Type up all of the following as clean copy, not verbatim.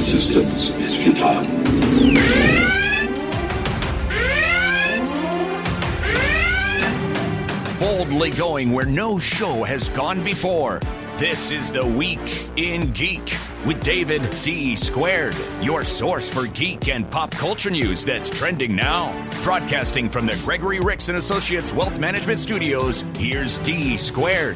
resistance is futile. Boldly going where no show has gone before. This is The Week in Geek with David D. Squared, your source for geek and pop culture news that's trending now. Broadcasting from the Gregory Ricks & Associates Wealth Management Studios, here's D. Squared.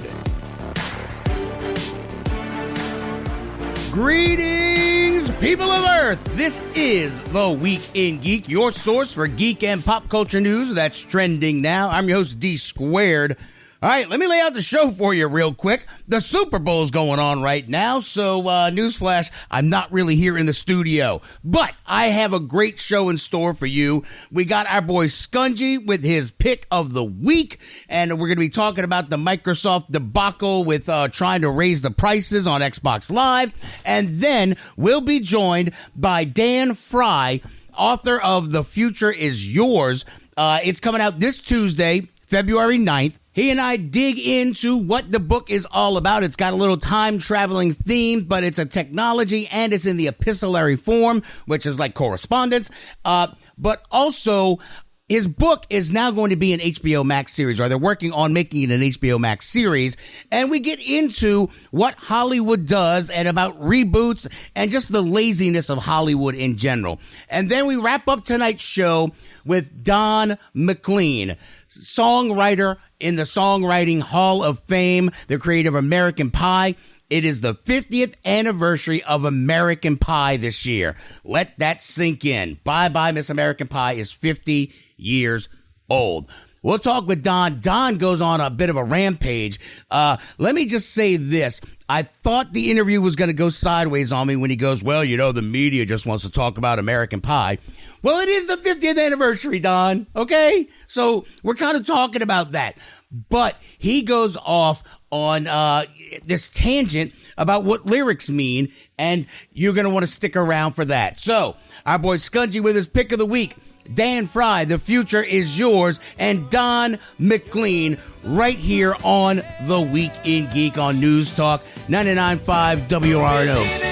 Greetings, people of Earth. This is The Week in Geek, your source for geek and pop culture news that's trending now. I'm your host, D. Squared. All right, let me lay out the show for you real quick. The Super Bowl is going on right now, so newsflash, I'm not really here in the studio. But I have a great show in store for you. We got our boy Skungy with his pick of the week, and we're going to be talking about the Microsoft debacle with trying to raise the prices on Xbox Live. And then we'll be joined by Dan Frey, author of The Future Is Yours. It's coming out this Tuesday, February 9th. He and I dig into what the book is all about. It's got a little time-traveling theme, but it's a technology, and it's in the epistolary form, which is like correspondence. But also, his book is now going to be an HBO Max series, or they're working on making it an HBO Max series. And we get into what Hollywood does and about reboots and just the laziness of Hollywood in general. And then we wrap up tonight's show with Don McLean, songwriter in the Songwriting Hall of Fame, the creator of American Pie. It is the 50th anniversary of American Pie this year. Let that sink in. Bye-bye, Miss American Pie is 50 years old. We'll talk with Don. Don goes on a bit of a rampage. Let me just say this. I thought the interview was going to go sideways on me when he goes, well, you know, the media just wants to talk about American Pie. Well, it is the 50th anniversary, Don, okay? So we're kind of talking about that. But he goes off on this tangent about what lyrics mean, and you're going to want to stick around for that. So our boy Skungy with his pick of the week. Dan Frey, The Future Is Yours, and Don McLean right here on The Week in Geek on News Talk 99.5 WRNO.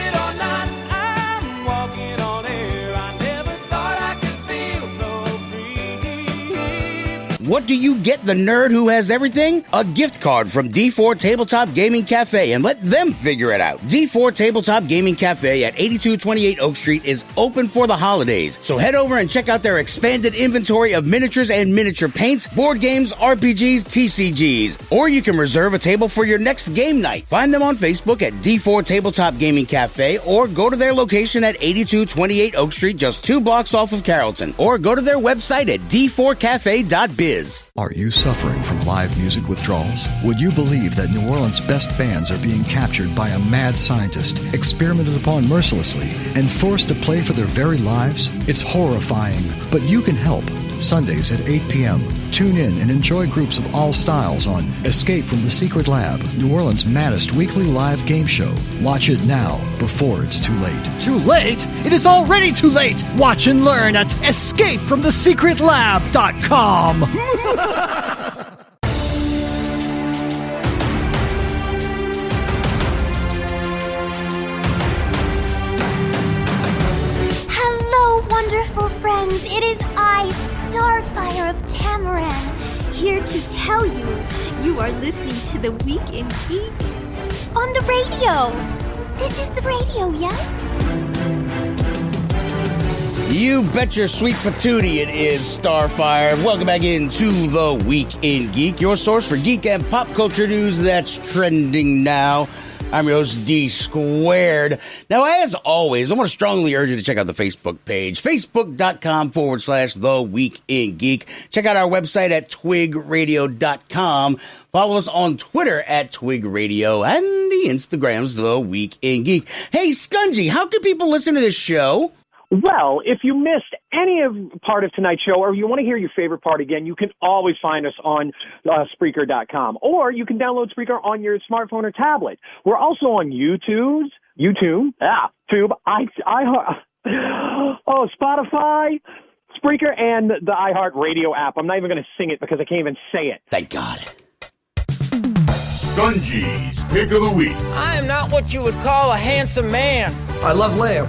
What do you get the nerd who has everything? A gift card from D4 Tabletop Gaming Cafe, and let them figure it out. D4 Tabletop Gaming Cafe at 8228 Oak Street is open for the holidays. So head over and check out their expanded inventory of miniatures and miniature paints, board games, RPGs, TCGs. Or you can reserve a table for your next game night. Find them on Facebook at D4 Tabletop Gaming Cafe, or go to their location at 8228 Oak Street, just 2 blocks off of Carrollton. Or go to their website at d4cafe.biz. Are you suffering from live music withdrawals? Would you believe that New Orleans' best bands are being captured by a mad scientist, experimented upon mercilessly, and forced to play for their very lives? It's horrifying, but you can help. Sundays at 8 p.m. Tune in and enjoy groups of all styles on Escape from the Secret Lab, New Orleans' maddest weekly live game show. Watch it now, before it's too late. Too late? It is already too late! Watch and learn at escapefromthesecretlab.com. Hello, wonderful friends. It is I, Starfire of Tamaran, here to tell you you are listening to The Week in Geek on the radio. This is the radio, yes? You bet your sweet patootie it is, Starfire. Welcome back into The Week in Geek, your source for geek and pop culture news that's trending now. I'm your host, D Squared. Now, as always, I want to strongly urge you to check out the Facebook page, facebook.com/The Week in Geek. Check out our website at twigradio.com. Follow us on Twitter at twigradio, and the Instagram's The Week in Geek. Hey, Skungy, how can people listen to this show? Well, if you missed any of part of tonight's show, or you want to hear your favorite part again, you can always find us on Spreaker.com, or you can download Spreaker on your smartphone or tablet. We're also on YouTube, Spotify, Spreaker, and the iHeart Radio app. I'm not even going to sing it because I can't even say it. Thank God. Skungy's Pick of the Week. I am not what you would call a handsome man. I love lamb.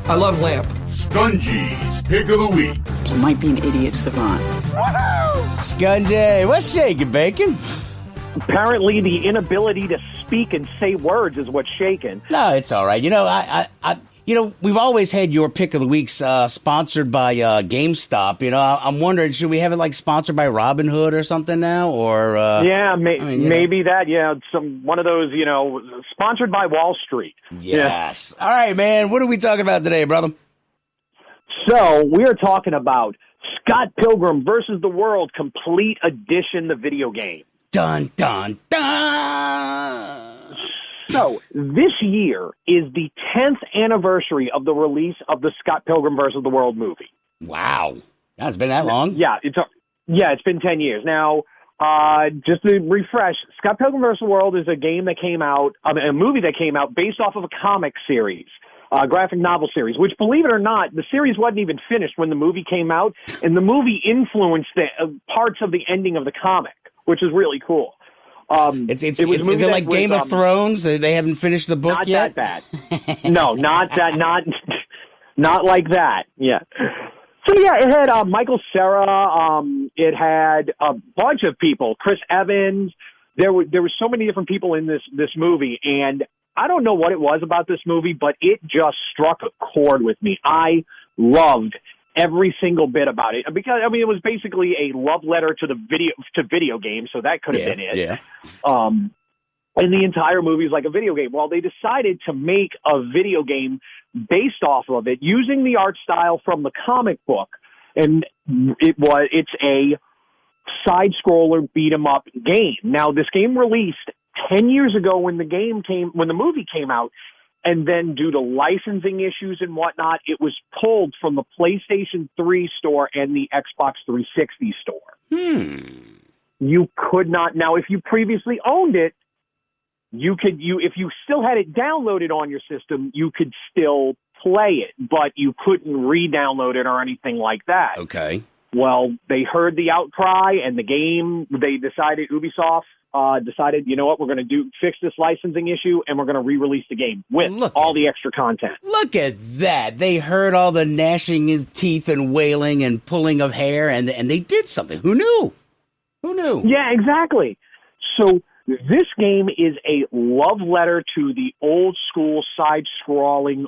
I love lamp. Skungy's Pick of the Week. You might be an idiot savant. Skungy, what's shaking, Bacon? Apparently, the inability to speak and say words is what's shaking. No, it's all right. We've always had your Pick of the Weeks sponsored by GameStop. I'm wondering, should we have it like sponsored by Robinhood or something now? Or maybe that. Yeah, one of those. Sponsored by Wall Street. Yes. Yeah. All right, man. What are we talking about today, brother? So we are talking about Scott Pilgrim versus the World Complete Edition, the video game. Dun dun dun. So, this year is the 10th anniversary of the release of the Scott Pilgrim vs. the World movie. Wow. It's been that long? Yeah, it's been 10 years. Now, just to refresh, Scott Pilgrim vs. the World is a game that came out, a movie that came out based off of a comic series, a graphic novel series, which, believe it or not, the series wasn't even finished when the movie came out, and the movie influenced the parts of the ending of the comic, which is really cool. Is it like Game of Thrones? They haven't finished the book yet? Not that bad. No, not that. Not like that. Yeah. So yeah, it had Michael Cera. It had a bunch of people. Chris Evans. There were so many different people in this movie, and I don't know what it was about this movie, but it just struck a chord with me. I loved every single bit about it, because it was basically a love letter to video games, so that could have been it. Yeah. And the entire movie is like a video game. Well, they decided to make a video game based off of it, using the art style from the comic book, and it's a side scroller beat 'em up game. Now, this game released 10 years ago when the movie came out. And then due to licensing issues and whatnot, it was pulled from the PlayStation 3 store and the Xbox 360 store. You could not. Now, if you previously owned it, if you still had it downloaded on your system, you could still play it, but you couldn't re-download it or anything like that. Okay. Well, they heard the outcry, and Ubisoft decided, you know what, we're going to fix this licensing issue, and we're going to re-release the game with all the extra content. Look at that. They heard all the gnashing of teeth and wailing and pulling of hair, and they did something. Who knew? Yeah, exactly. So this game is a love letter to the old-school side-scrolling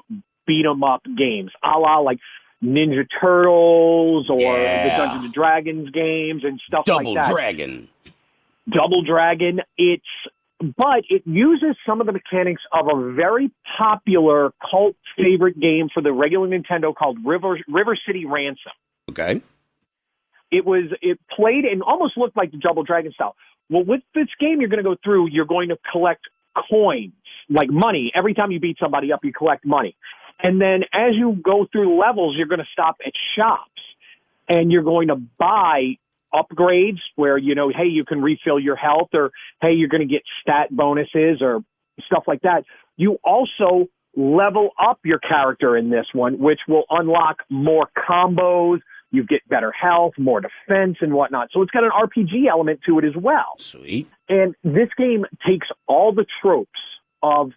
beat-em-up games, a la like Ninja Turtles or the Dungeons & Dragons games and stuff like that. Double Dragon. But it uses some of the mechanics of a very popular cult favorite game for the regular Nintendo called River City Ransom. Okay. It played and almost looked like the Double Dragon style. Well, with this game, you're going to go through, you're going to collect coins, like money. Every time you beat somebody up, you collect money. And then as you go through levels, you're going to stop at shops, and you're going to buy upgrades where, hey, you can refill your health, or, hey, you're going to get stat bonuses or stuff like that. You also level up your character in this one, which will unlock more combos. You get better health, more defense, and whatnot. So it's got an RPG element to it as well. Sweet. And this game takes all the tropes of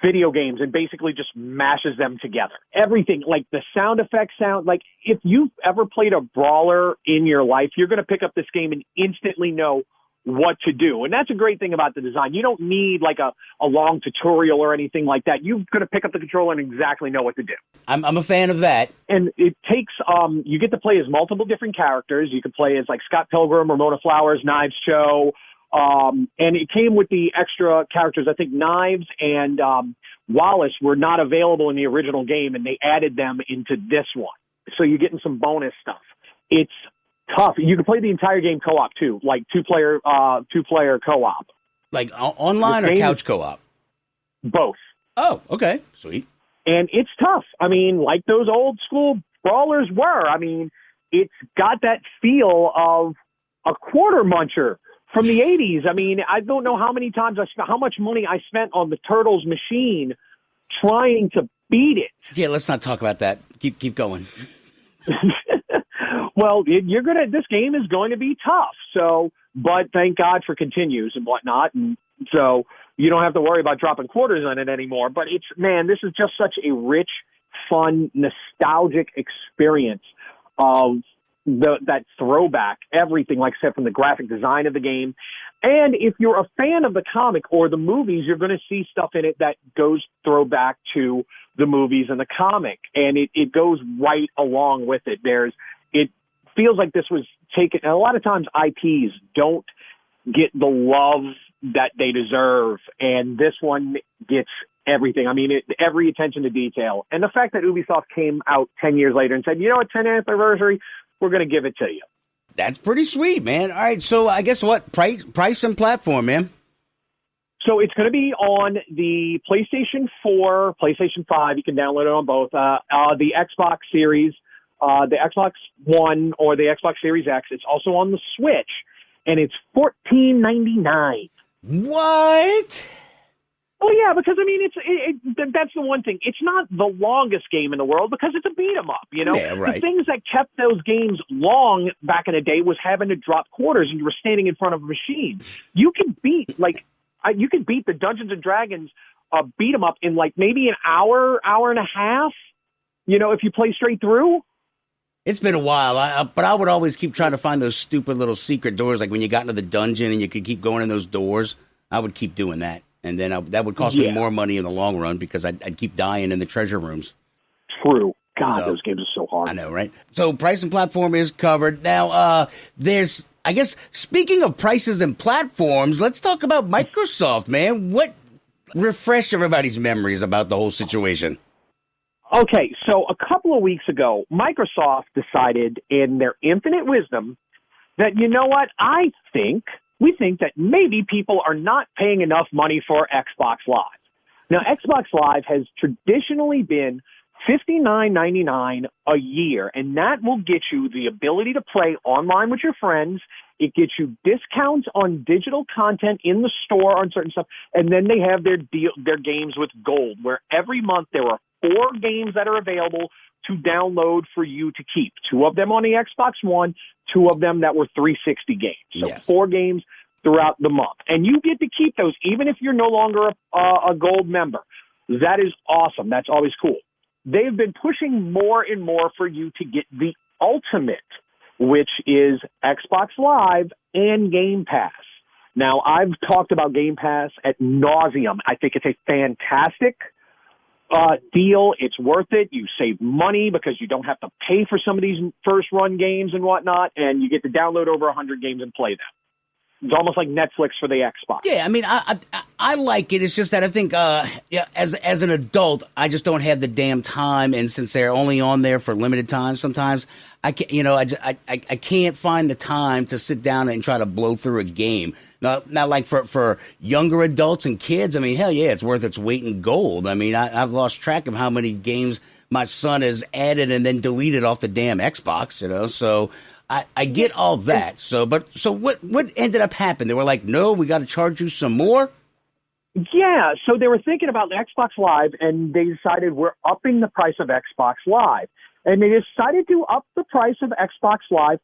video games and basically just mashes them together. Everything, like the sound effects sound, like if you've ever played a brawler in your life, you're going to pick up this game and instantly know what to do. And that's a great thing about the design. You don't need like a long tutorial or anything like that. You're going to pick up the controller and exactly know what to do. I'm a fan of that. And it takes, you get to play as multiple different characters. You can play as like Scott Pilgrim, Ramona Flowers, Knives Cho. And it came with the extra characters. I think Knives and Wallace were not available in the original game, and they added them into this one. So you're getting some bonus stuff. It's tough. You can play the entire game co-op too, like two-player co-op. Like online or couch co-op? Both. Oh, okay. Sweet. And it's tough. I mean, like those old school brawlers were. I mean, it's got that feel of a quarter muncher from the 80s. I mean, I don't know how many times how much money I spent on the Turtles machine trying to beat it. Yeah, let's not talk about that. Keep going. Well, this game is going to be tough. So, but thank God for continues and whatnot. And so you don't have to worry about dropping quarters on it anymore. But this is just such a rich fun, nostalgic experience of that throwback, everything, like I said, from the graphic design of the game. And if you're a fan of the comic or the movies, you're going to see stuff in it that goes throwback to the movies and the comic. And it goes right along with it. It feels like this was taken, and a lot of times IPs don't get the love that they deserve. And this one gets everything. I mean, every attention to detail. And the fact that Ubisoft came out 10 years later and said, you know what, 10th anniversary, we're going to give it to you. That's pretty sweet, man. All right, so I guess what price and platform, man? So it's going to be on the PlayStation 4, PlayStation 5. You can download it on both. The Xbox Series, the Xbox One, or the Xbox Series X. It's also on the Switch, and it's $14.99. What? Oh, yeah, because, I mean, that's the one thing. It's not the longest game in the world because it's a beat-em-up, you know? Yeah, right. The things that kept those games long back in the day was having to drop quarters and you were standing in front of a machine. You can beat the Dungeons & Dragons beat-em-up in, like, maybe an hour and a half, you know, if you play straight through. It's been a while, but I would always keep trying to find those stupid little secret doors, like when you got into the dungeon and you could keep going in those doors. I would keep doing that. And then that would cost me more money in the long run because I'd keep dying in the treasure rooms. True. God, those games are so hard. I know, right? So price and platform is covered. Now, there's, I guess, speaking of prices and platforms, let's talk about Microsoft, man. Refresh everybody's memories about the whole situation. Okay, so a couple of weeks ago, Microsoft decided in their infinite wisdom that, you know what, we think that maybe people are not paying enough money for Xbox Live. Now, Xbox Live has traditionally been $59.99 a year, and that will get you the ability to play online with your friends. It gets you discounts on digital content in the store on certain stuff, and then they have their games with Gold, where every month there are 4 games that are available to download for you to keep. 2 of them on the Xbox One, 2 of them that were 360 games. So yes. 4 games throughout the month. And you get to keep those even if you're no longer a Gold member. That is awesome. That's always cool. They've been pushing more and more for you to get the ultimate, which is Xbox Live and Game Pass. Now, I've talked about Game Pass ad nauseum. I think it's a fantastic deal. It's worth it. You save money because you don't have to pay for some of these first-run games and whatnot, and you get to download over 100 games and play them. It's almost like Netflix for the Xbox. Yeah, I mean, I like it. It's just that I think, as an adult, I just don't have the damn time, and since they're only on there for limited time, sometimes I can't, I can't find the time to sit down and try to blow through a game. Not like for younger adults and kids. I mean, hell yeah, it's worth its weight in gold. I mean, I've lost track of how many games my son has added and then deleted off the damn Xbox. So. I get all that. So what ended up happening? They were like, no, we got to charge you some more? Yeah, so they were thinking about the Xbox Live, and they decided we're upping the price of Xbox Live. And they decided to up the price of Xbox Live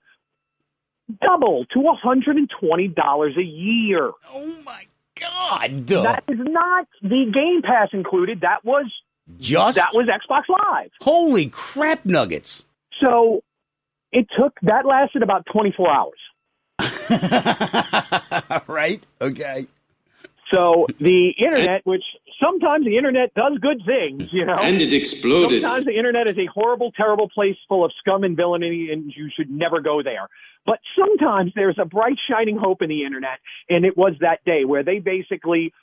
double to $120 a year. Oh, my God. That is not the Game Pass included. That was Xbox Live. Holy crap nuggets. So that lasted about 24 hours. Right? Okay. So the internet, which sometimes the internet does good things, And it exploded. Sometimes the internet is a horrible, terrible place full of scum and villainy, and you should never go there. But sometimes there's a bright, shining hope in the internet, and it was that day where they basically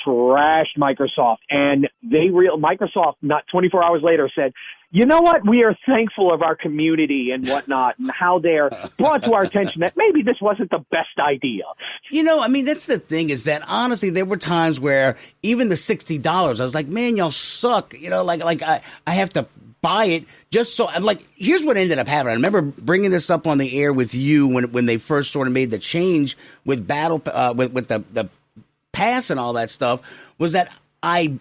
trashed Microsoft, and Microsoft, not 24 hours later, said, you know what? We are thankful of our community and whatnot, and how they're brought to our attention that maybe this wasn't the best idea. I mean, that's the thing is that honestly, there were times where even the $60, I was like, man, y'all suck. I have to buy it just so. I'm like, here's what ended up happening. I remember bringing this up on the air with you when they first sort of made the change with with the pass and all that stuff. Was that I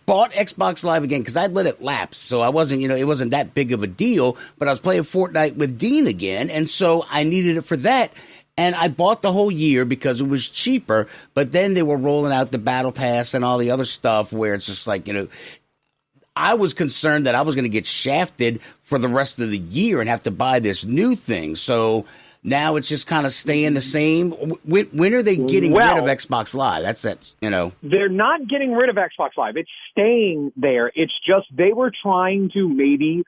bought Xbox Live again because I'd let it lapse, so I wasn't, it wasn't that big of a deal, but I was playing Fortnite with Dean again, and so I needed it for that, and I bought the whole year because it was cheaper, but then they were rolling out the Battle Pass and all the other stuff where it's just like, I was concerned that I was going to get shafted for the rest of the year and have to buy this new thing. So now it's just kind of staying the same. When are they getting rid of Xbox Live? That's They're not getting rid of Xbox Live. It's staying there. It's just they were trying to maybe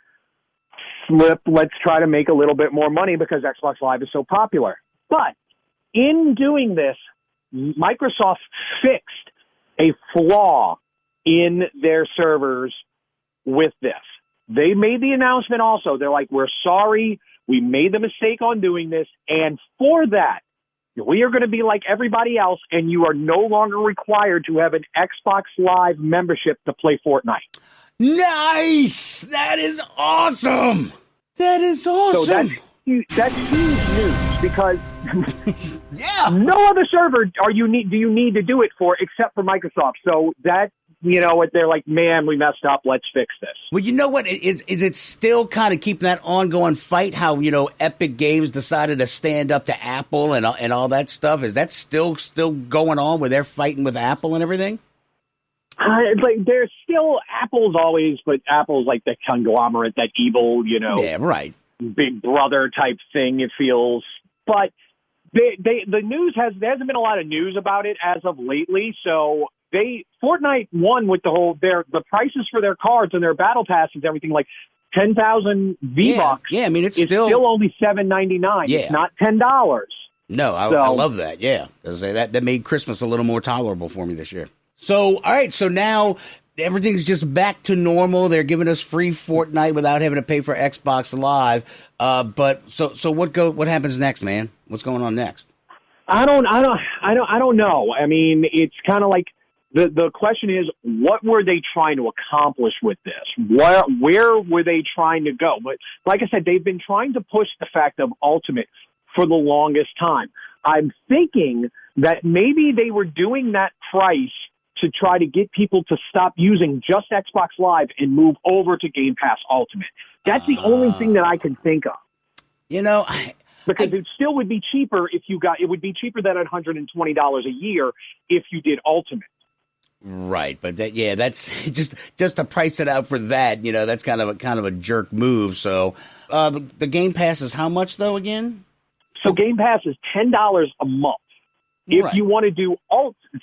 flip, let's try to make a little bit more money because Xbox Live is so popular. But in doing this, Microsoft fixed a flaw in their servers with this. They made the announcement also. They're like, we're sorry. We made the mistake on doing this. And for that, we are going to be like everybody else, and you are no longer required to have an Xbox Live membership to play Fortnite. Nice! That is awesome! That is awesome! So that's huge news because yeah, no other server do you need to do it for except for Microsoft. So that, they're like, man, we messed up. Let's fix this. Well, you know what? Is it still kind of keeping that ongoing fight? How, Epic Games decided to stand up to Apple and all that stuff? Is that still going on where they're fighting with Apple and everything? There's still Apple's always, but Apple's like the conglomerate, that evil, Yeah, right. Big brother type thing, it feels. But the news there hasn't been a lot of news about it as of lately. So Fortnite won with the prices for their cards and their battle passes, everything, like 10,000 V-Bucks. Yeah, I mean, it's still only $7.99. Yeah. It's not $10. No, I love that. Yeah, that made Christmas a little more tolerable for me this year. So, all right, so now everything's just back to normal. They're giving us free Fortnite without having to pay for Xbox Live. But so what happens next, man? What's going on next? I don't know. I mean, it's kind of like the question is, what were they trying to accomplish with this? Where were they trying to go? But like I said, they've been trying to push the fact of Ultimate for the longest time. I'm thinking that maybe they were doing that price to try to get people to stop using just Xbox Live and move over to Game Pass Ultimate. That's the only thing that I can think of. Because it still would be cheaper it would be cheaper than $120 a year if you did Ultimate. Right, but that's just to price it out for that. That's kind of a jerk move. So the Game Pass is how much though again? So Game Pass is $10 a month if you want to do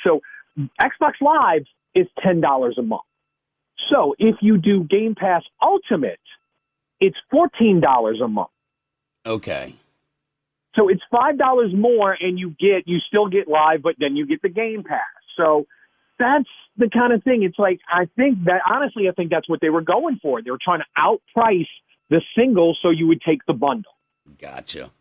So Xbox Live is $10 a month. So if you do Game Pass Ultimate, it's $14 a month. Okay. So it's $5 more, and you still get Live, but then you get the Game Pass. So that's the kind of thing. It's like, I think that's what they were going for. They were trying to outprice the single so you would take the bundle. Gotcha.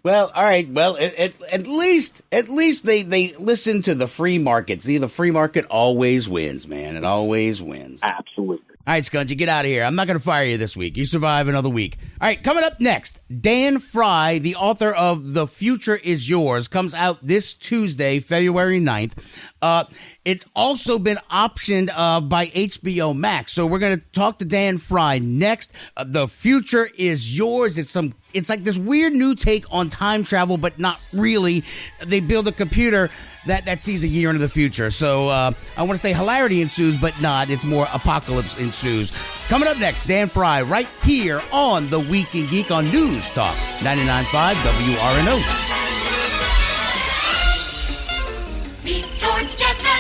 Well, all right. Well, at least they listen to the free market. See, the free market always wins, man. It always wins. Absolutely. All right, Skungy, get out of here. I'm not going to fire you this week. You survive another week. All right, coming up next, Dan Frey, the author of The Future Is Yours, comes out this Tuesday, February 9th. It's also been optioned by HBO Max. So we're going to talk to Dan Frey next. The Future Is Yours. It's like this weird new take on time travel, but not really. They build a computer that sees a year into the future. So I want to say hilarity ensues, but not. It's more apocalypse ensues. Coming up next, Dan Frey, right here on The Week in Geek on News Talk 99.5 WRNO. Meet George Jetson.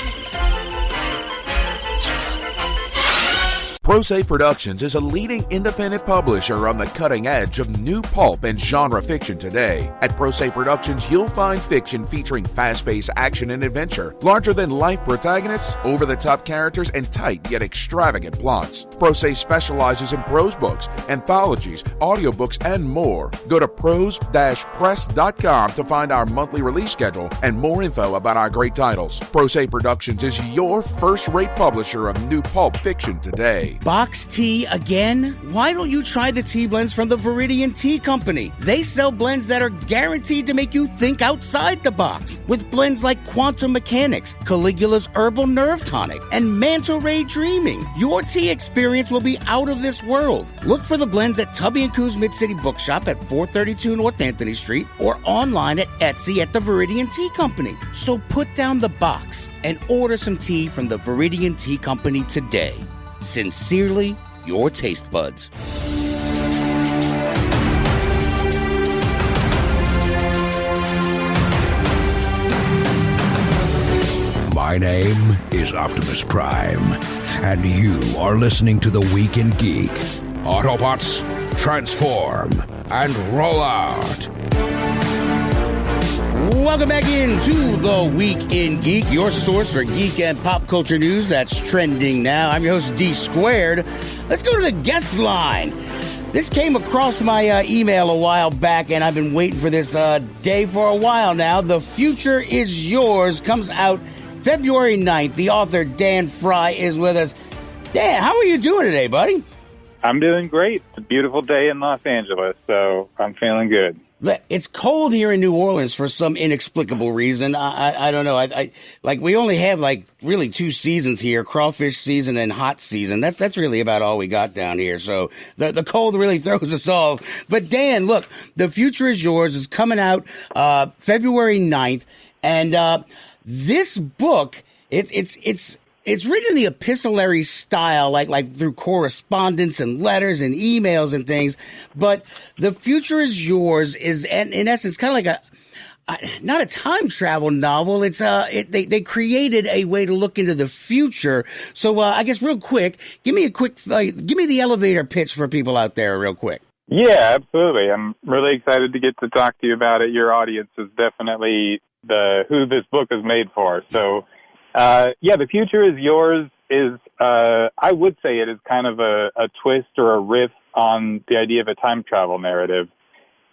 Pro Se Productions is a leading independent publisher on the cutting edge of new pulp and genre fiction today. At Pro Se Productions, you'll find fiction featuring fast-paced action and adventure, larger-than-life protagonists, over-the-top characters, and tight yet extravagant plots. Pro Se specializes in prose books, anthologies, audiobooks, and more. Go to prose-press.com to find our monthly release schedule and more info about our great titles. Pro Se Productions is your first-rate publisher of new pulp fiction today. Box tea again? Why don't you try the tea blends from the Viridian Tea Company? They sell blends that are guaranteed to make you think outside the box. With blends like Quantum Mechanics, Caligula's Herbal Nerve Tonic, and Manta Ray Dreaming, your tea experience will be out of this world. Look for the blends at Tubby & Coos Mid-City Bookshop at 432 North Anthony Street or online at Etsy at the Viridian Tea Company. So put down the box and order some tea from the Viridian Tea Company today. Sincerely, your taste buds. My name is Optimus Prime, and you are listening to The Week in Geek. Autobots, transform and roll out. Welcome back into The Week in Geek, your source for geek and pop culture news that's trending now. I'm your host, D Squared. Let's go to the guest line. This came across my email a while back, and I've been waiting for this day for a while now. The Future Is Yours comes out February 9th. The author, Dan Frey, is with us. Dan, how are you doing today, buddy? I'm doing great. It's a beautiful day in Los Angeles, so I'm feeling good. It's cold here in New Orleans for some inexplicable reason. I don't know. I like we only have like really 2 seasons here: crawfish season and hot season. That's really about all we got down here. So the cold really throws us off. But Dan, look, The Future Is Yours is coming out February 9th, and this book it's written in the epistolary style, like through correspondence and letters and emails and things. But The Future Is Yours is, in essence, kind of like not a time travel novel. It's they created a way to look into the future. So I guess real quick, give me the elevator pitch for people out there, real quick. Yeah, absolutely. I'm really excited to get to talk to you about it. Your audience is definitely who this book is made for. So. The Future Is Yours is, I would say it is kind of a twist or a riff on the idea of a time travel narrative.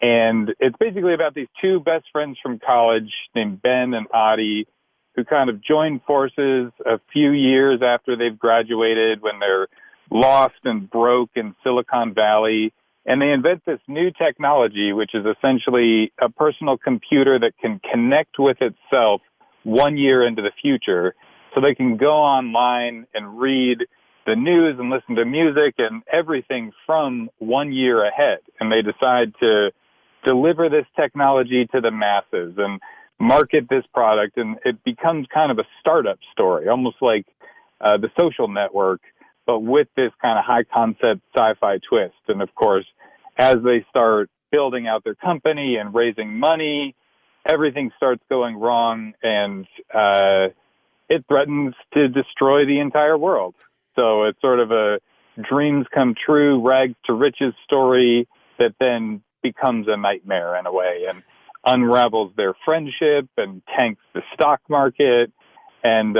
And it's basically about these 2 best friends from college named Ben and Adi, who kind of join forces a few years after they've graduated when they're lost and broke in Silicon Valley. And they invent this new technology, which is essentially a personal computer that can connect with itself 1 year into the future, so they can go online and read the news and listen to music and everything from 1 year ahead. And they decide to deliver this technology to the masses and market this product. And it becomes kind of a startup story, almost like The Social Network, but with this kind of high concept sci-fi twist. And of course, as they start building out their company and raising money, everything starts going wrong, and it threatens to destroy the entire world. So it's sort of a dreams come true, rags to riches story that then becomes a nightmare in a way and unravels their friendship and tanks the stock market and,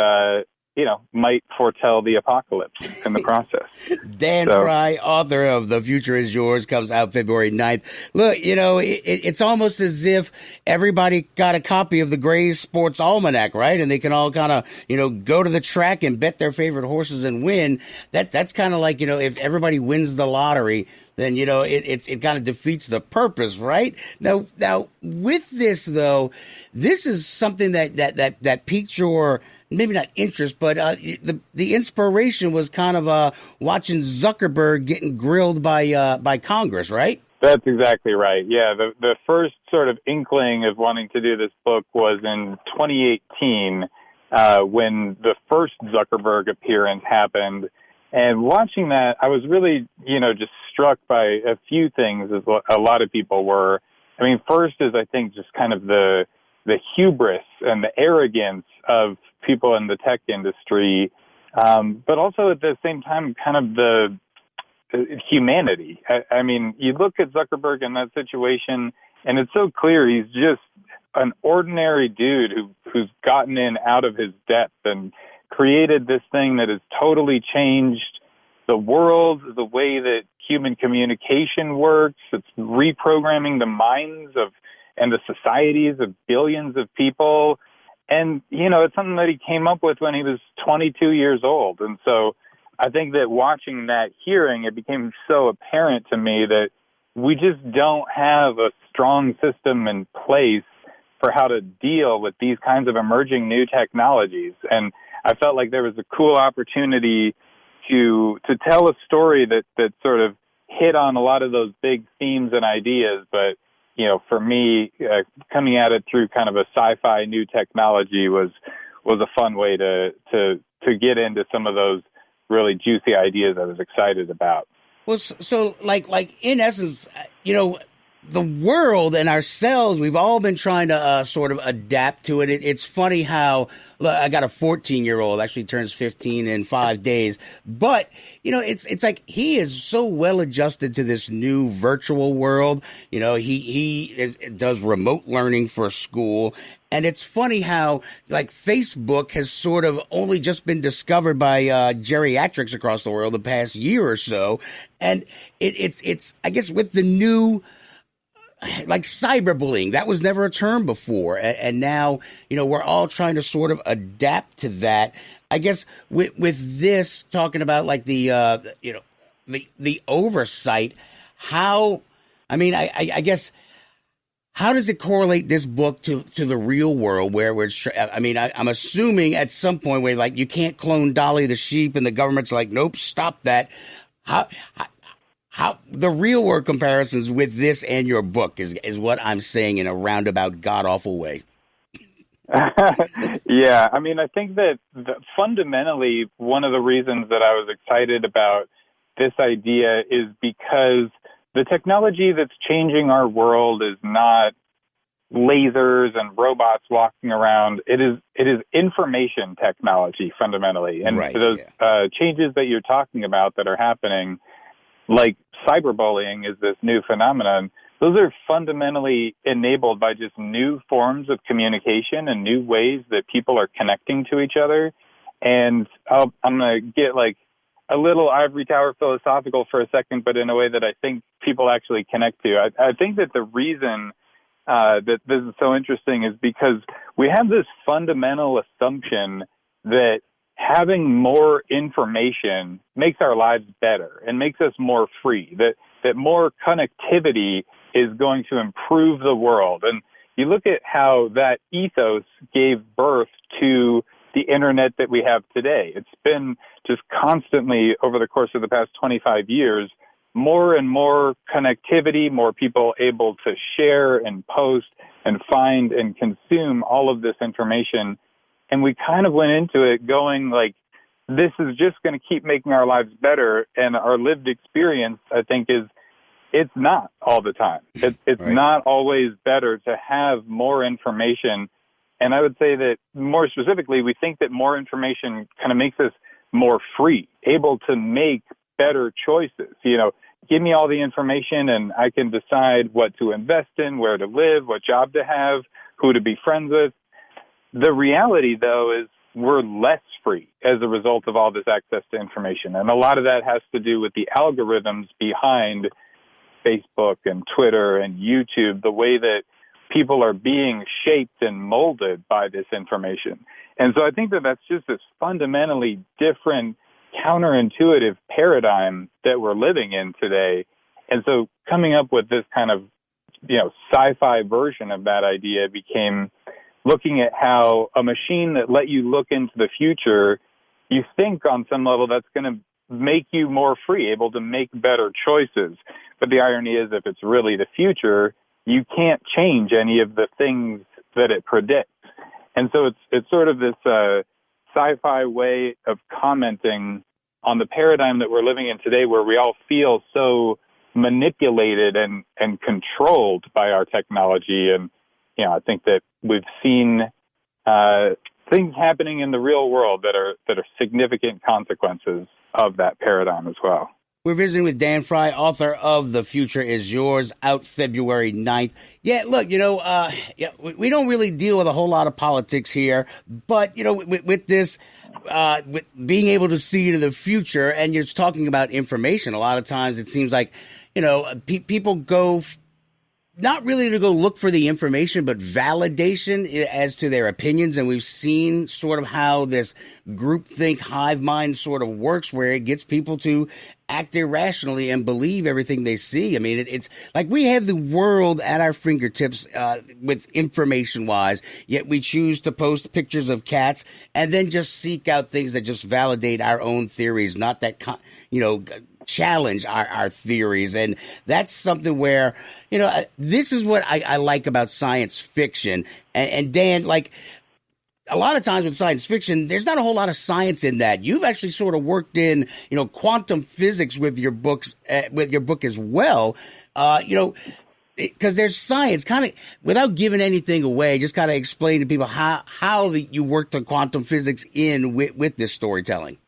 might foretell the apocalypse in the process. Dan Frey, author of The Future Is Yours, comes out February 9th. Look, it's almost as if everybody got a copy of the Gray's Sports Almanac, right? And they can all kind of, go to the track and bet their favorite horses and win. That's kind of like, if everybody wins the lottery, then, it kind of defeats the purpose, right? Now, with this, though, this is something that piqued your, maybe not interest, but the inspiration was kind of watching Zuckerberg getting grilled by Congress, right? That's exactly right. Yeah, the first sort of inkling of wanting to do this book was in 2018 when the first Zuckerberg appearance happened. And watching that, I was really, just struck by a few things, as a lot of people were. I mean, first is, I think, just kind of the hubris and the arrogance of people in the tech industry, but also at the same time, kind of the humanity. I mean, you look at Zuckerberg in that situation, and it's so clear he's just an ordinary dude who's gotten in out of his depth and created this thing that has totally changed the world, the way that human communication works. It's reprogramming the minds and the societies of billions of people. And, it's something that he came up with when he was 22 years old. And so I think that watching that hearing, it became so apparent to me that we just don't have a strong system in place for how to deal with these kinds of emerging new technologies. And I felt like there was a cool opportunity to tell a story that sort of hit on a lot of those big themes and ideas. But, for me, coming at it through kind of a sci-fi new technology was a fun way to get into some of those really juicy ideas I was excited about. Well, so like in essence, the world and ourselves, we've all been trying to sort of adapt to it. It's funny how I got a 14-year-old, actually turns 15 in 5 days. But, it's like he is so well adjusted to this new virtual world. He does remote learning for school. And it's funny how, like, Facebook has sort of only just been discovered by geriatrics across the world the past year or so. And it's I guess, with the new, like, cyberbullying, that was never a term before. And now, we're all trying to sort of adapt to that. I guess with this, talking about, like, the oversight, I guess, how does it correlate this book to the real world where I'm assuming at some point where, like, you can't clone Dolly the sheep and the government's like, nope, stop that. How the real world comparisons with this and your book is what I'm saying in a roundabout god awful way. Yeah, I think that fundamentally one of the reasons that I was excited about this idea is because the technology that's changing our world is not lasers and robots walking around. It is information technology fundamentally. And right, those changes that you're talking about that are happening, like cyberbullying is this new phenomenon, those are fundamentally enabled by just new forms of communication and new ways that people are connecting to each other. And I'm going to get like a little ivory tower philosophical for a second, but in a way that I think people actually connect to. I think that the reason that this is so interesting is because we have this fundamental assumption that having more information makes our lives better and makes us more free, that more connectivity is going to improve the world. And you look at how that ethos gave birth to the internet that we have today. It's been just constantly over the course of the past 25 years, more and more connectivity, more people able to share and post and find and consume all of this information. And we kind of went into it going like, this is just going to keep making our lives better. And our lived experience, I think, is it's not all the time. It's right. Not always better to have more information. And I would say that more specifically, we think that more information kind of makes us more free, able to make better choices. Give me all the information and I can decide what to invest in, where to live, what job to have, who to be friends with. The reality, though, is we're less free as a result of all this access to information. And a lot of that has to do with the algorithms behind Facebook and Twitter and YouTube, the way that people are being shaped and molded by this information. And so I think that that's just this fundamentally different, counterintuitive paradigm that we're living in today. And so coming up with this kind of, sci-fi version of that idea became looking at how a machine that let you look into the future, you think on some level that's going to make you more free, able to make better choices. But the irony is if it's really the future, you can't change any of the things that it predicts. And so it's sort of this sci-fi way of commenting on the paradigm that we're living in today, where we all feel so manipulated and controlled by our technology. And, I think that we've seen things happening in the real world that are significant consequences of that paradigm as well. We're visiting with Dan Frey, author of The Future Is Yours, out February 9th. Yeah, look, we don't really deal with a whole lot of politics here, but, with this, with being able to see into the future, and you're talking about information, a lot of times it seems like, people go not really to go look for the information, but validation as to their opinions. And we've seen sort of how this groupthink hive mind sort of works, where it gets people to act irrationally and believe everything they see. I mean, it's like we have the world at our fingertips with information-wise, yet we choose to post pictures of cats and then just seek out things that just validate our own theories, not that, challenge our theories. And that's something where, this is what I like about science fiction. And Dan, like, a lot of times with science fiction, there's not a whole lot of science in that. You've actually sort of worked in, quantum physics with your books, with your book as well. Because there's science, kind of without giving anything away, just kind of explain to people how you worked on quantum physics with this storytelling.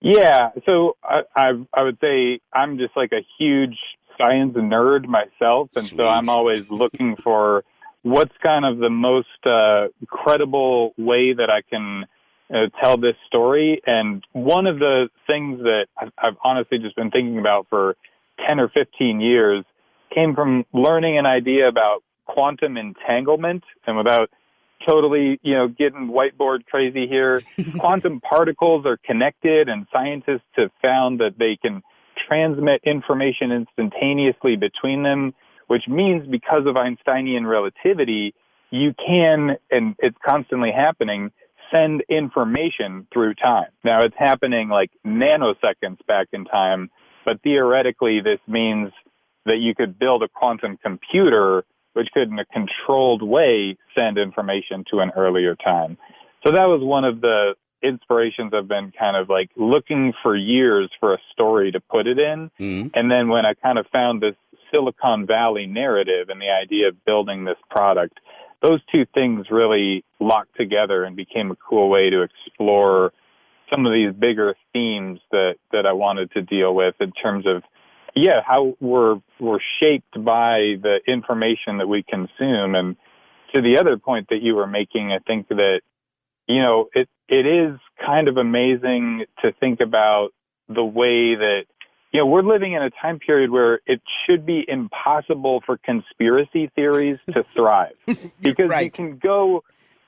Yeah, so I would say I'm just like a huge science nerd myself, and so I'm always looking for what's kind of the most credible way that I can tell this story. And one of the things that I've honestly just been thinking about for 10 or 15 years came from learning an idea about quantum entanglement. And without totally, getting whiteboard crazy here, quantum particles are connected, and scientists have found that they can transmit information instantaneously between them, which means because of Einsteinian relativity, you can, and it's constantly happening, send information through time. Now, it's happening like nanoseconds back in time, but theoretically, this means that you could build a quantum computer which could, in a controlled way, send information to an earlier time. So that was one of the inspirations I've been kind of like looking for years for a story to put it in. Mm-hmm. And then when I kind of found this Silicon Valley narrative and the idea of building this product, those two things really locked together and became a cool way to explore some of these bigger themes that I wanted to deal with in terms of, how we're shaped by the information that we consume. And to the other point that you were making, I think that, it is kind of amazing to think about the way that, we're living in a time period where it should be impossible for conspiracy theories to thrive because you can go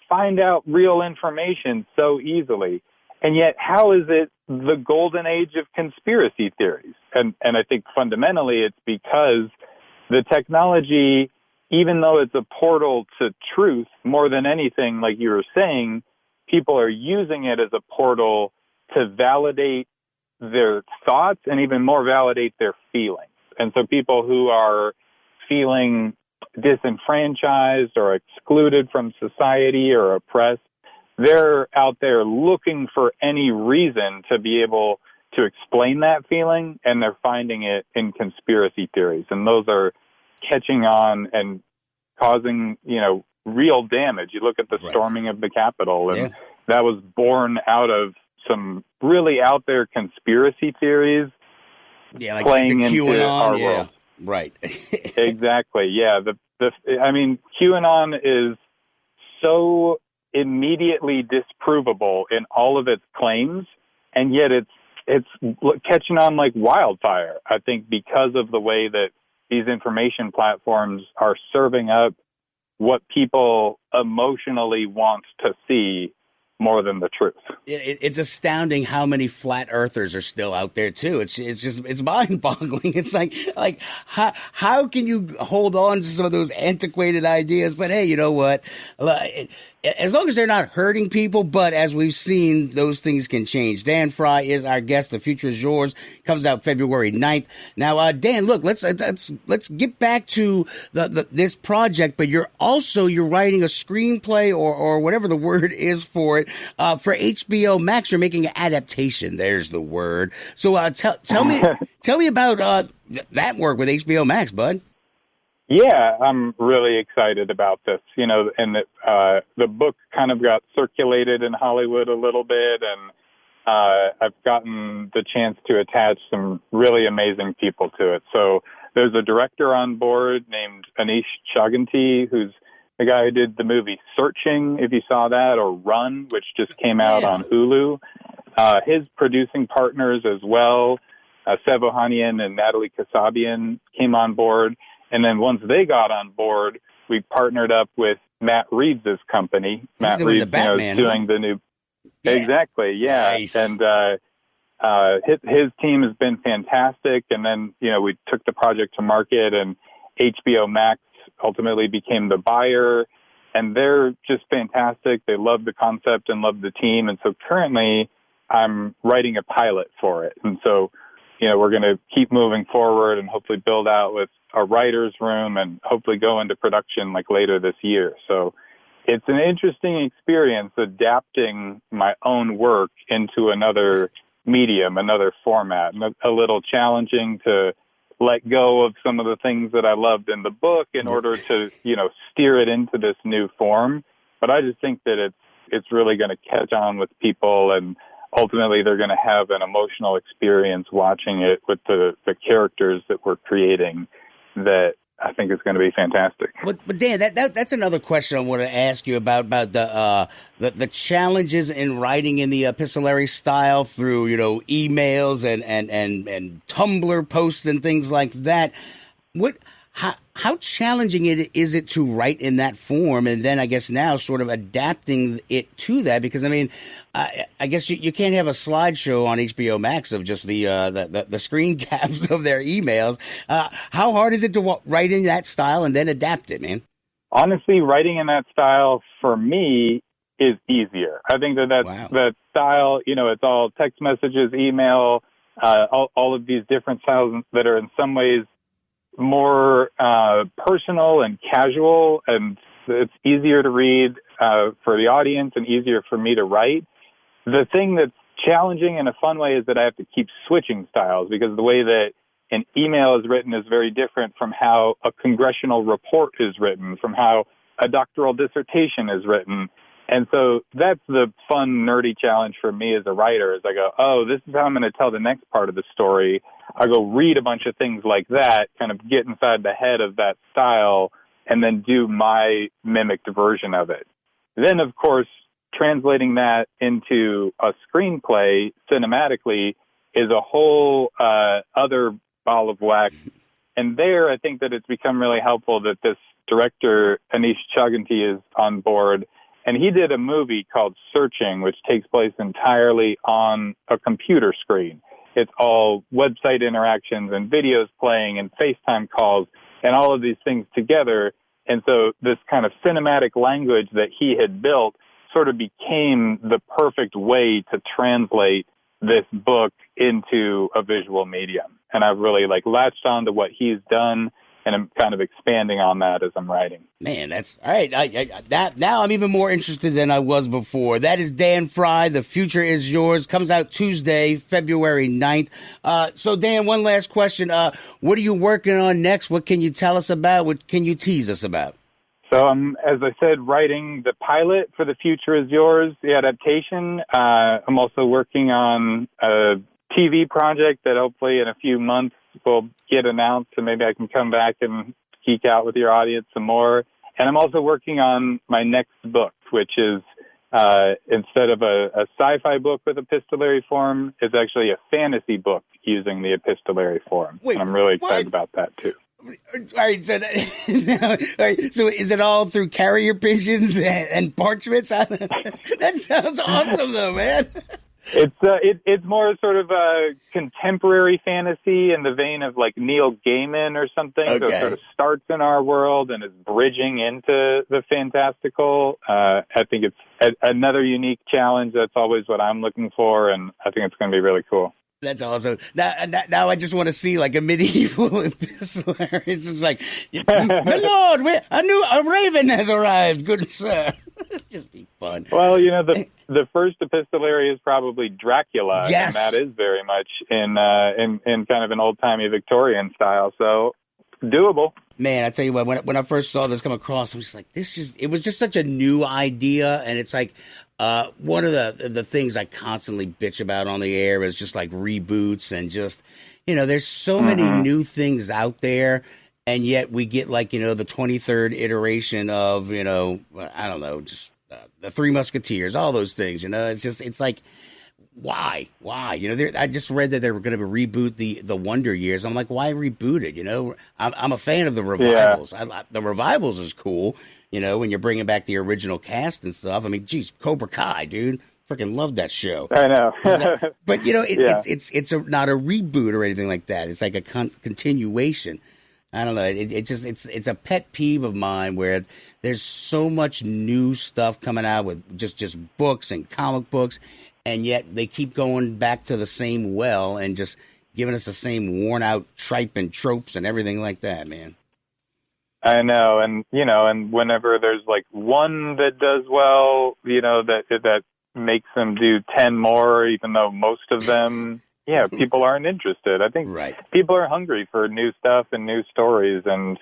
find out real information so easily. And yet, how is it the golden age of conspiracy theories? And I think fundamentally it's because the technology, even though it's a portal to truth, more than anything, like you were saying, people are using it as a portal to validate their thoughts and even more validate their feelings. And so people who are feeling disenfranchised or excluded from society or oppressed, they're out there looking for any reason to be able to explain that feeling, and they're finding it in conspiracy theories. And those are catching on and causing, real damage. You look at the storming of the Capitol, and that was born out of some really out there conspiracy theories like playing the into QAnon, our world. Right. Exactly. Yeah. QAnon is so immediately disprovable in all of its claims, and yet it's catching on like wildfire, I think, because of the way that these information platforms are serving up what people emotionally want to see more than the truth. It's astounding how many flat earthers are still out there too. It's mind boggling. It's like how can you hold on to some of those antiquated ideas? But hey, you know what? As long as they're not hurting people, but as we've seen, those things can change. Dan Frey is our guest. The Future is Yours comes out February 9th. Now, Dan, look, let's get back to this project, but you're writing a screenplay or whatever the word is for it, for HBO Max. You're making an adaptation. There's the word. So, tell me about, that work with HBO Max, bud. Yeah, I'm really excited about this, and the book kind of got circulated in Hollywood a little bit, and I've gotten the chance to attach some really amazing people to it. So there's a director on board named Anish Chaganty, who's the guy who did the movie Searching, if you saw that, or Run, which just came out on Hulu. His producing partners as well, Sev Ohanian and Natalie Kasabian, came on board. And then once they got on board, we partnered up with Matt Reeves' company. Matt Reeves, Batman, doing the new. Yeah. Exactly, yeah. Nice. And his team has been fantastic. And then, we took the project to market, and HBO Max ultimately became the buyer. And they're just fantastic. They love the concept and love the team. And so currently, I'm writing a pilot for it. And so, we're going to keep moving forward and hopefully build out with a writer's room and hopefully go into production like later this year. So it's an interesting experience adapting my own work into another medium, another format, and a little challenging to let go of some of the things that I loved in the book in order to, steer it into this new form. But I just think that it's really going to catch on with people, and ultimately they're going to have an emotional experience watching it with the characters that we're creating that I think is going to be fantastic. But Dan, that's another question I want to ask you about the challenges in writing in the epistolary style through emails and Tumblr posts and things like that. How challenging is it to write in that form, and then I guess now sort of adapting it to that? Because I guess you can't have a slideshow on HBO Max of just the screen caps of their emails. How hard is it to write in that style and then adapt it, man? Honestly, writing in that style for me is easier. I think that style, it's all text messages, email, all of these different styles that are in some ways more personal and casual, and it's easier to read for the audience and easier for me to write. The thing that's challenging in a fun way is that I have to keep switching styles, because the way that an email is written is very different from how a congressional report is written, from how a doctoral dissertation is written. And so that's the fun, nerdy challenge for me as a writer, is I go, oh, this is how I'm going to tell the next part of the story. I go read a bunch of things like that, kind of get inside the head of that style, and then do my mimicked version of it. Then, of course, translating that into a screenplay cinematically is a whole other ball of wax. And there, I think that it's become really helpful that this director, Anish Chaganty, is on board. And he did a movie called Searching, which takes place entirely on a computer screen. It's all website interactions and videos playing and FaceTime calls and all of these things together. And so this kind of cinematic language that he had built sort of became the perfect way to translate this book into a visual medium. And I've really latched on to what he's done, and I'm kind of expanding on that as I'm writing. Man, that's all right. Now I'm even more interested than I was before. That is Dan Frey, The Future Is Yours. Comes out Tuesday, February 9th. So, Dan, one last question. What are you working on next? What can you tell us about? What can you tease us about? So I'm, as I said, writing the pilot for The Future Is Yours, the adaptation. I'm also working on a TV project that hopefully in a few months will get announced, and maybe I can come back and geek out with your audience some more. And I'm also working on my next book, which is instead of a sci-fi book with epistolary form, it's actually a fantasy book using the epistolary form. Wait, and I'm really excited about that, too. All right, so is it all through carrier pigeons and parchments? That sounds awesome, though, man. It's more sort of a contemporary fantasy in the vein of Neil Gaiman or something. Okay. So it sort of starts in our world and is bridging into the fantastical. I think it's another unique challenge. That's always what I'm looking for, and I think it's going to be really cool. That's awesome. Now I just want to see a medieval epistolary. It's just my lord, a raven has arrived, good sir. Just be fun. Well, the first epistolary is probably Dracula, yes. And that is very much in kind of an old-timey Victorian style, so doable. Man, I tell you what, when I first saw this come across, I'm just like, it was just such a new idea, and it's one of the things I constantly bitch about on the air is just reboots and just, there's so many new things out there, and yet we get the 23rd iteration of, I don't know, just the Three Musketeers, all those things, it's why? I just read that they were going to reboot the Wonder Years. I'm like, why reboot it? I'm a fan of the revivals. Yeah. The revivals is cool, when you're bringing back the original cast and stuff. I mean, geez, Cobra Kai, dude. Freaking love that show. I know. But, it's not a reboot or anything like that. It's like a continuation. I don't know. It's a pet peeve of mine where there's so much new stuff coming out with just books and comic books, and yet they keep going back to the same well and just giving us the same worn out tripe and tropes and everything like that, man. I know, and and whenever there's like one that does well, that makes them do 10 more, even though most of them, people aren't interested. I think people are hungry for new stuff and new stories, and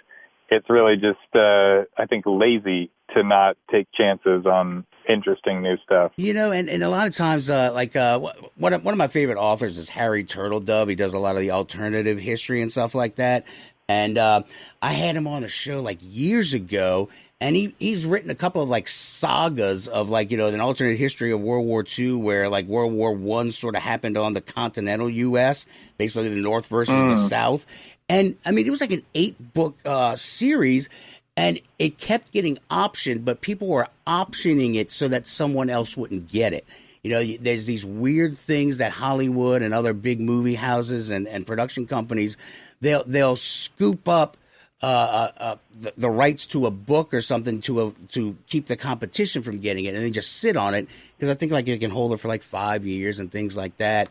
it's really just, I think, lazy to not take chances on interesting new stuff. And a lot of times, one of my favorite authors is Harry Turtledove. He does a lot of the alternative history and stuff like that. And I had him on the show like years ago, and he's written a couple of like sagas of like, an alternate history of World War II, where like World War I sort of happened on the continental U.S., basically the North versus the South. And I mean, it was like an 8-book series, and it kept getting optioned, but people were optioning it so that someone else wouldn't get it. There's these weird things that Hollywood and other big movie houses and production companies, they'll scoop up the rights to a book or something to keep the competition from getting it, and then just sit on it, because I think like you can hold it for like 5 years and things like that.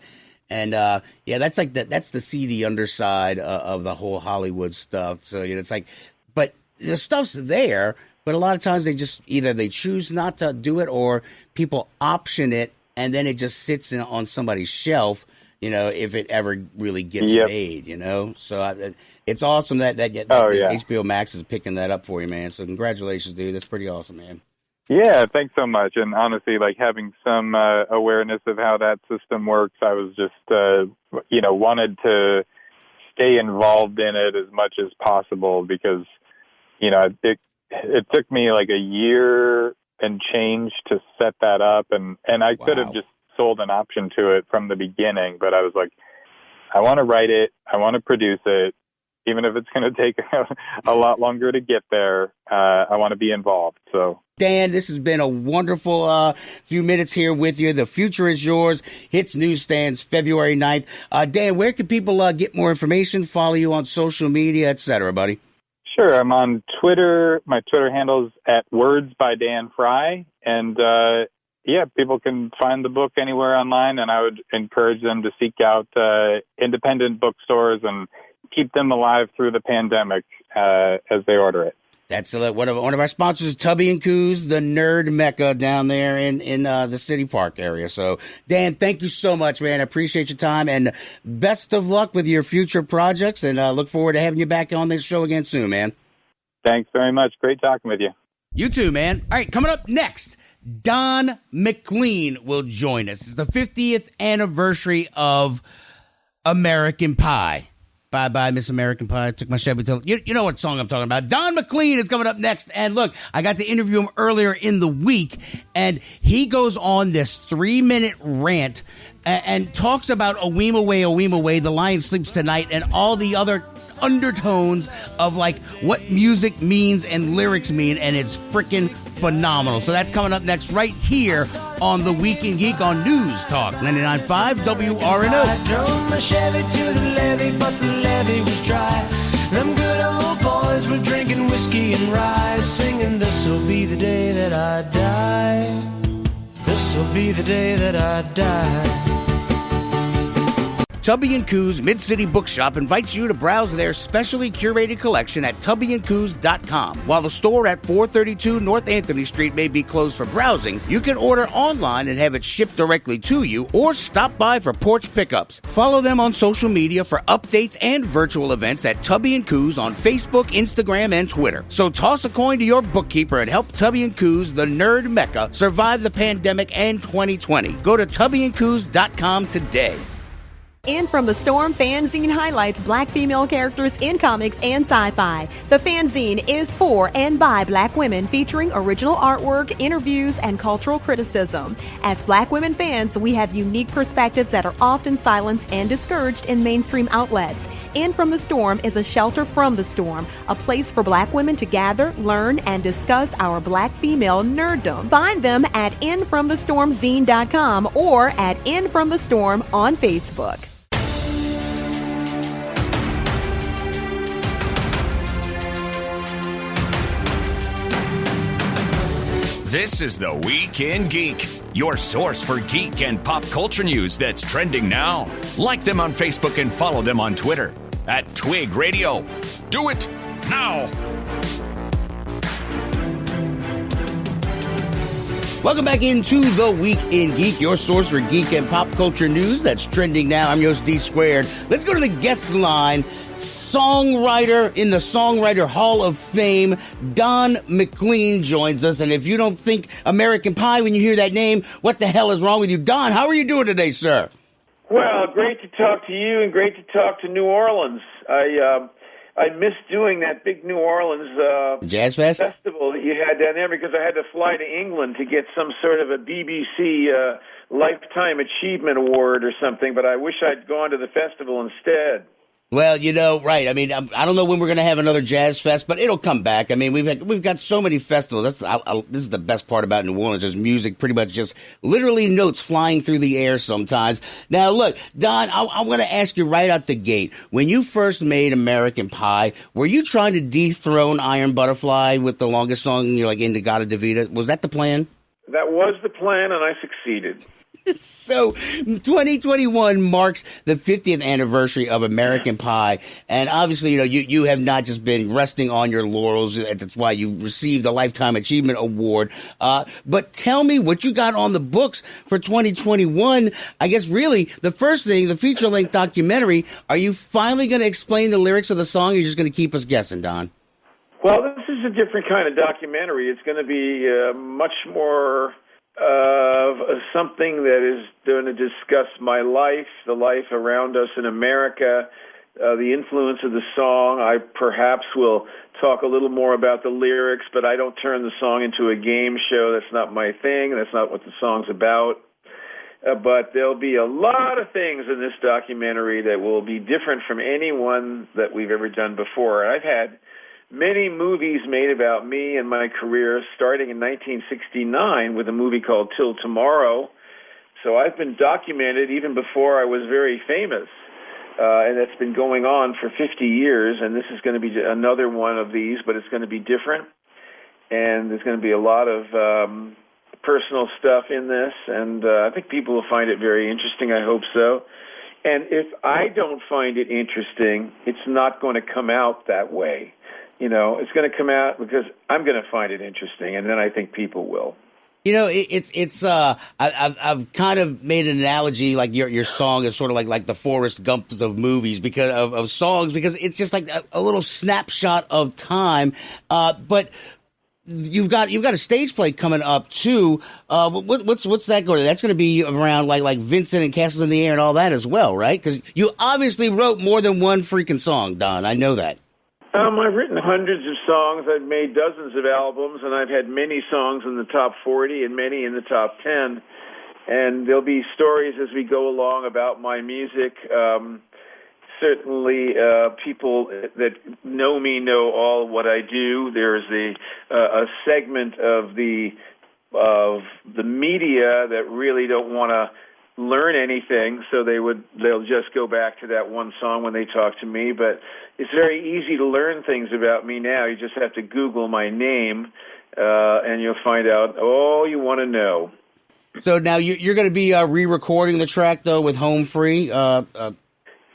And that's like that's the seedy underside of the whole Hollywood stuff. So it's like, but the stuff's there, but a lot of times they just either they choose not to do it, or people option it, and then it just sits on somebody's shelf, if it ever really gets made, So it's awesome that HBO Max is picking that up for you, man. So congratulations, dude. That's pretty awesome, man. Yeah, thanks so much. And honestly, like having some awareness of how that system works, I was just, wanted to stay involved in it as much as possible, because, it took me like a year and change to set that up. And I could have just sold an option to it from the beginning, but I was like, I want to write it. I want to produce it. Even if it's going to take a lot longer to get there, I want to be involved. So, Dan, this has been a wonderful few minutes here with you. The future is yours. Hits newsstands February 9th. Dan, where can people get more information, follow you on social media, et cetera, buddy? Sure. I'm on Twitter. My Twitter handle is @Words by Dan Frey. And, people can find the book anywhere online, and I would encourage them to seek out independent bookstores and keep them alive through the pandemic as they order it. That's one of our sponsors, Tubby & Coos, the nerd mecca down there in the City Park area. So, Dan, thank you so much, man. I appreciate your time, and best of luck with your future projects, and look forward to having you back on this show again soon, man. Thanks very much. Great talking with you. You too, man. All right, coming up next, Don McLean will join us. It's the 50th anniversary of American Pie. Bye-bye, Miss American Pie. Took my Chevy till... You know what song I'm talking about. Don McLean is coming up next. And look, I got to interview him earlier in the week, and he goes on this 3-minute rant and talks about A Weem Away, The Lion Sleeps Tonight, and all the other undertones of like what music means and lyrics mean, and it's freaking phenomenal. So that's coming up next right here on The Week in Geek on News Talk 99.5 WRNO. I drove my Chevy to the levee, but the levee was dry. Them good old boys were drinking whiskey and rye, singing, "This'll be the day that I die. This'll be the day that I die." Tubby & Coos Mid-City Bookshop invites you to browse their specially curated collection at tubbyandcoos.com. While the store at 432 North Anthony Street may be closed for browsing, you can order online and have it shipped directly to you, or stop by for porch pickups. Follow them on social media for updates and virtual events at Tubby & Coos on Facebook, Instagram, and Twitter. So toss a coin to your bookkeeper and help Tubby & Coos, the nerd mecca, survive the pandemic and 2020. Go to tubbyandcoos.com today. In From the Storm fanzine highlights Black female characters in comics and sci-fi. The fanzine is for and by Black women, featuring original artwork, interviews, and cultural criticism. As Black women fans, we have unique perspectives that are often silenced and discouraged in mainstream outlets. In From the Storm is a shelter from the storm, a place for Black women to gather, learn, and discuss our Black female nerddom. Find them at infromthestormzine.com or at In From the Storm on Facebook. This is The Week in Geek, your source for geek and pop culture news that's trending now. Like them on Facebook and follow them on Twitter at Twig Radio. Do it! now. Welcome back into The Week in Geek, your source for geek and pop culture news that's trending now. I'm your host, D Squared. Let's go to the guest line. Songwriter in the Songwriter Hall of Fame, Don McLean joins us. And if you don't think American Pie when you hear that name, what the hell is wrong with you? Don, how are you doing today, sir? Well, great to talk to you and great to talk to New Orleans. I missed doing that big New Orleans Jazz Fest festival that you had down there because I had to fly to England to get some sort of a BBC Lifetime Achievement Award or something, but I wish I'd gone to the festival instead. Well, you know, right. I mean, I don't know when we're going to have another Jazz Fest, but it'll come back. I mean, we've got so many festivals. This is the best part about New Orleans. There's music, pretty much just literally notes flying through the air sometimes. Now, look, Don, I want to ask you right out the gate. When you first made American Pie, were you trying to dethrone Iron Butterfly with the longest song, like In-Da-Gadda-Da-Vida? Was that the plan? That was the plan, and I succeeded. So 2021 marks the 50th anniversary of American Pie. And obviously, you know, you have not just been resting on your laurels. That's why you received the Lifetime Achievement Award. But tell me what you got on the books for 2021. I guess really the first thing, the feature-length documentary, are you finally going to explain the lyrics of the song, or are you just going to keep us guessing, Don? Well, this is a different kind of documentary. It's going to be much more of something that is going to discuss my life, the life around us in America, the influence of the song. I perhaps will talk a little more about the lyrics, but I don't turn the song into a game show. That's not my thing. That's not what the song's about. But there'll be a lot of things in this documentary that will be different from any one that we've ever done before. I've had many movies made about me and my career, starting in 1969 with a movie called Till Tomorrow. So I've been documented even before I was very famous, and it's been going on for 50 years, and this is going to be another one of these, but it's going to be different, and there's going to be a lot of personal stuff in this, and I think people will find it very interesting. I hope so. And if I don't find it interesting, it's not going to come out that way. You know, it's going to come out because I'm going to find it interesting, and then I think people will. You know, I've kind of made an analogy, like your song is sort of like the Forrest Gumps of movies, because of songs, because it's just like a little snapshot of time. But you've got a stage play coming up too. What's that going to? That's going to be around like Vincent and Castles in the Air and all that as well, right? Because you obviously wrote more than one freaking song, Don. I know that. I've written hundreds of songs. I've made dozens of albums, and I've had many songs in the top 40 and many in the top 10. And there'll be stories as we go along about my music. Certainly, people that know me know all what I do. There's a segment of the media that really don't want to learn anything, so they'll just go back to that one song when they talk to me. But it's very easy to learn things about me now. You just have to Google my name, and you'll find out all you want to know. So now you're going to be re-recording the track though with Home Free. So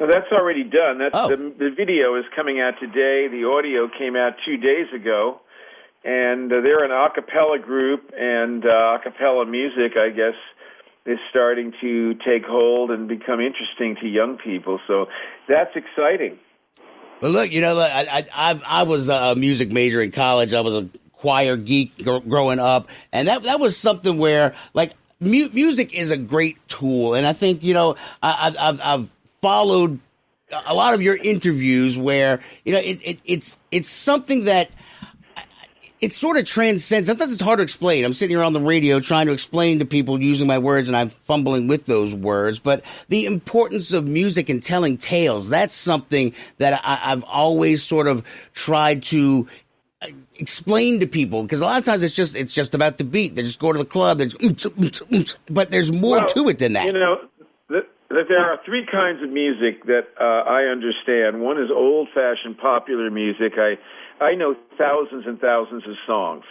that's already done. The video is coming out today. The audio came out 2 days ago, and they're an a cappella group, and a cappella music, I guess, is starting to take hold and become interesting to young people. So that's exciting. Well, look, you know, I was a music major in college. I was a choir geek growing up, and that was something where, like, music is a great tool. And I think, you know, I've followed a lot of your interviews where, you know, it's something that it sort of transcends. Sometimes it's hard to explain. I'm sitting here on the radio trying to explain to people using my words, and I'm fumbling with those words. But the importance of music and telling tales, that's something that I've always sort of tried to explain to people, because a lot of times it's just about the beat. They just go to the club, but there's more to it than that. You know, that there are three kinds of music that I understand. One is old-fashioned popular music. I know thousands and thousands of songs.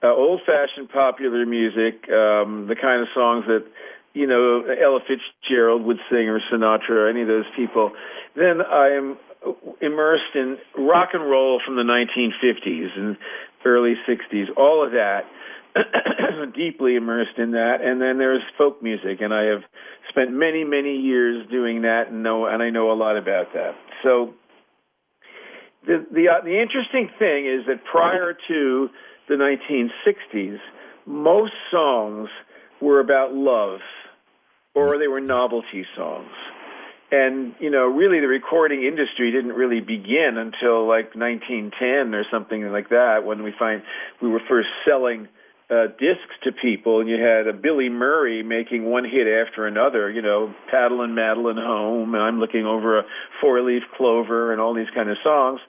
Old-fashioned popular music, the kind of songs that, you know, Ella Fitzgerald would sing, or Sinatra, or any of those people. Then I am immersed in rock and roll from the 1950s and early 60s, all of that, deeply immersed in that. And then there's folk music, and I have spent many, many years doing that, and I know a lot about that. So the interesting thing is that prior to the 1960s, most songs were about love, or they were novelty songs. And, really the recording industry didn't really begin until like 1910 or something like that, when we were first selling discs to people, and you had a Billy Murray making one hit after another, Paddlin' Madeline Home, and I'm Looking Over a Four-Leaf Clover, and all these kind of songs.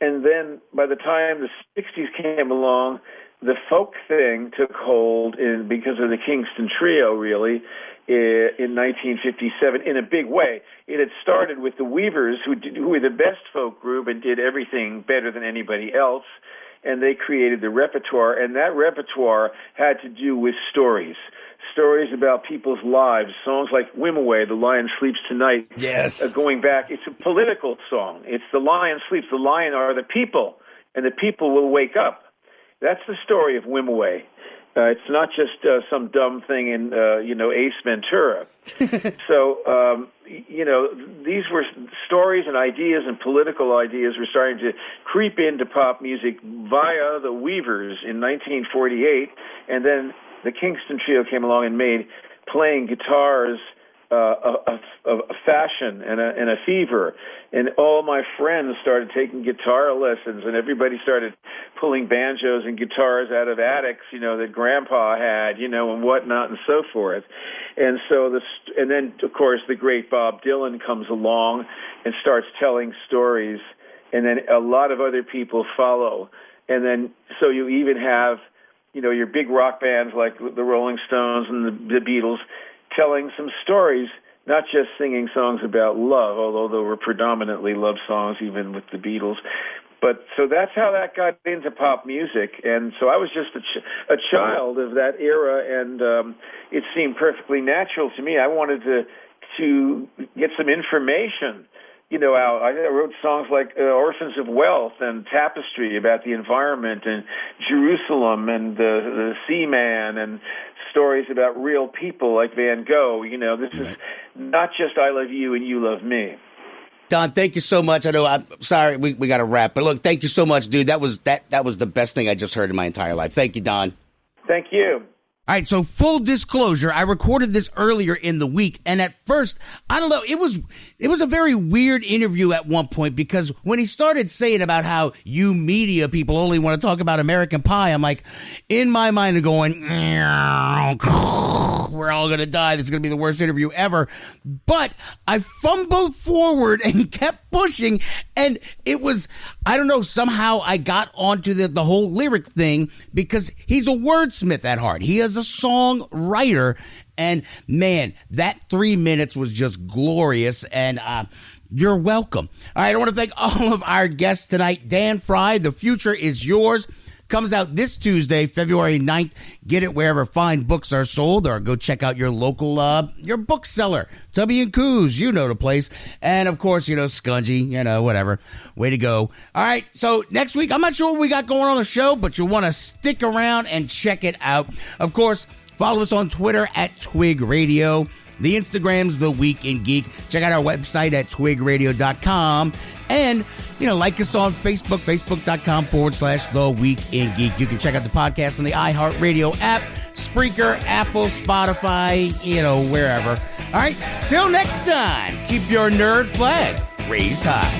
And then by the time the 60s came along, the folk thing took hold because of the Kingston Trio, really, in 1957 in a big way. It had started with the Weavers, who were the best folk group and did everything better than anybody else, and they created the repertoire, and that repertoire had to do with stories about people's lives, songs like Wimoweh, The Lion Sleeps Tonight. Yes. Going back, it's a political song. It's The Lion Sleeps. The lion are the people, and the people will wake up. That's the story of Wimoweh. It's not just some dumb thing in, Ace Ventura. So, these were stories and ideas, and political ideas were starting to creep into pop music via the Weavers in 1948, and then the Kingston Trio came along and made playing guitars a fashion and a fever. And all my friends started taking guitar lessons, and everybody started pulling banjos and guitars out of attics, that Grandpa had, and whatnot and so forth. And so and then, of course, the great Bob Dylan comes along and starts telling stories, and then a lot of other people follow. And then, so you even have, your big rock bands like the Rolling Stones and the Beatles telling some stories, not just singing songs about love, although there were predominantly love songs even with the Beatles. But so that's how that got into pop music. And so I was just a child of that era, and it seemed perfectly natural to me. I wanted to get some information, out. I wrote songs like Orphans of Wealth and Tapestry about the environment, and Jerusalem and the Seaman, and stories about real people like Van Gogh. This is not just I love you and you love me. Don, thank you so much. I know, I'm sorry, we got to wrap, but look, thank you so much, dude. That was the best thing I just heard in my entire life. Thank you, Don. Thank you. All right, so full disclosure, I recorded this earlier in the week, and at first, I don't know, it was a very weird interview at one point, because when he started saying about how you media people only want to talk about American Pie, I'm like, in my mind, I'm going, we're all going to die. This is going to be the worst interview ever. But I fumbled forward and kept pushing, and it was, I don't know, somehow I got onto the whole lyric thing, because he's a wordsmith at heart. He is a songwriter, and man, that 3 minutes was just glorious, and you're welcome. All right, I want to thank all of our guests tonight. Dan Frey, The Future Is Yours, comes out this Tuesday, February 9th. Get it wherever fine books are sold, or go check out your local, your bookseller, W&Coos, the place. And, of course, Skungy, whatever. Way to go. All right, so next week, I'm not sure what we got going on the show, but you'll want to stick around and check it out. Of course, follow us on Twitter at Twig Radio. The Instagram's The Week in Geek. Check out our website at twigradio.com. And, like us on Facebook, facebook.com/The Week in Geek. You can check out the podcast on the iHeart Radio app, Spreaker, Apple, Spotify, wherever. All right, till next time, keep your nerd flag raised high.